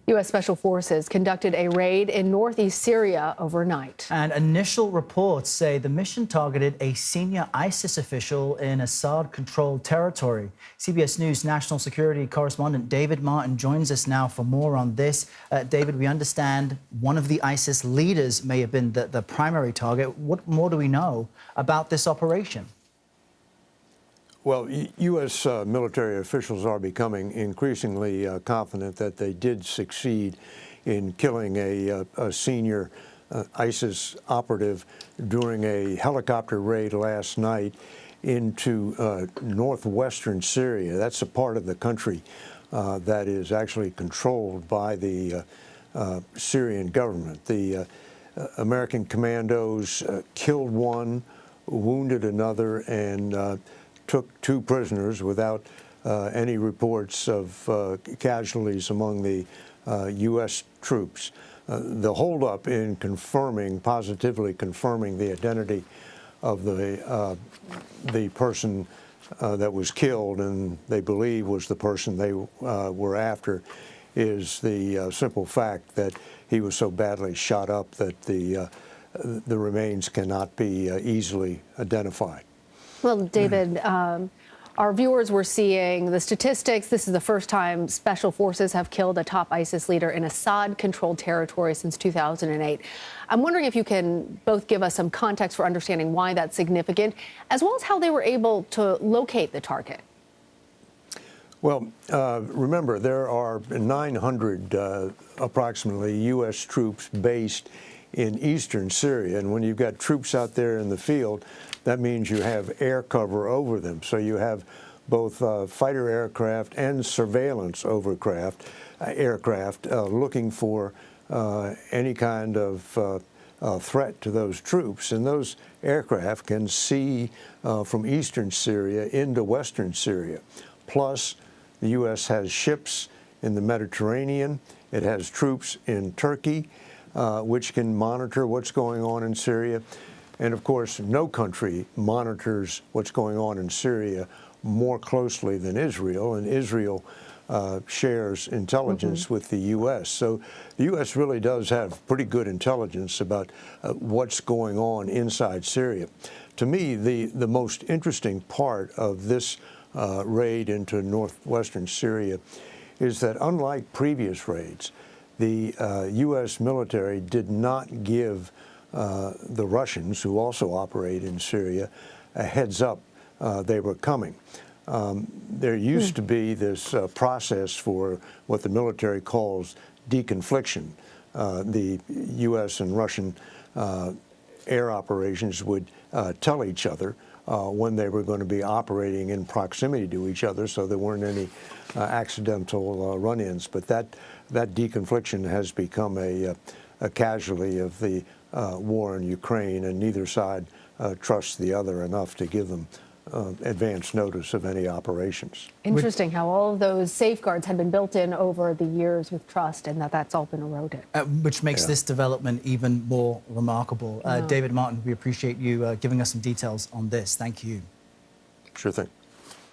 U.S. Special Forces conducted a raid in northeast Syria overnight. And initial reports say the mission targeted a senior ISIS official in Assad-controlled territory. CBS News national security correspondent David Martin joins us now for more on this. David, we understand one of the ISIS leaders may have been the primary target. What more do we know about this operation? Well, U.S. military officials are becoming increasingly confident that they did succeed in killing a senior ISIS operative during a helicopter raid last night into northwestern Syria. That's a part of the country that is actually controlled by the Syrian government. The American commandos killed one, wounded another, and took 2 prisoners without any reports of casualties among the U.S. troops. The holdup in positively confirming the identity of the person that was killed and they believe was the person they were after is the simple fact that he was so badly shot up that the remains cannot be easily identified. Well, David, our viewers were seeing the statistics. This is the first time Special Forces have killed a top ISIS leader in Assad-controlled territory since 2008. I'm wondering if you can both give us some context for understanding why that's significant, as well as how they were able to locate the target. Well, remember, there are 900 approximately U.S. troops based in eastern Syria, and when you've got troops out there in the field, that means you have air cover over them. So you have both fighter aircraft and surveillance aircraft looking for any kind of threat to those troops. And those aircraft can see from eastern Syria into western Syria. Plus, the U.S. has ships in the Mediterranean. It has troops in Turkey, which can monitor what's going on in Syria. And of course, no country monitors what's going on in Syria more closely than Israel, and Israel shares intelligence with the U.S. So the U.S. really does have pretty good intelligence about what's going on inside Syria. To me, the most interesting part of this raid into northwestern Syria is that unlike previous raids, the U.S. military did not give the Russians, who also operate in Syria, a heads up they were coming. There used to be this process for what the military calls deconfliction. The U.S. and Russian air operations would tell each other when they were going to be operating in proximity to each other, so there weren't any accidental run-ins. But that deconfliction has become a casualty of the war in Ukraine, and neither side trusts the other enough to give them advance notice of any operations. Interesting how all of those safeguards had been built in over the years with trust, and that's all been eroded. Which makes this development even more remarkable. David Martin, we appreciate you giving us some details on this. Thank you. Sure thing.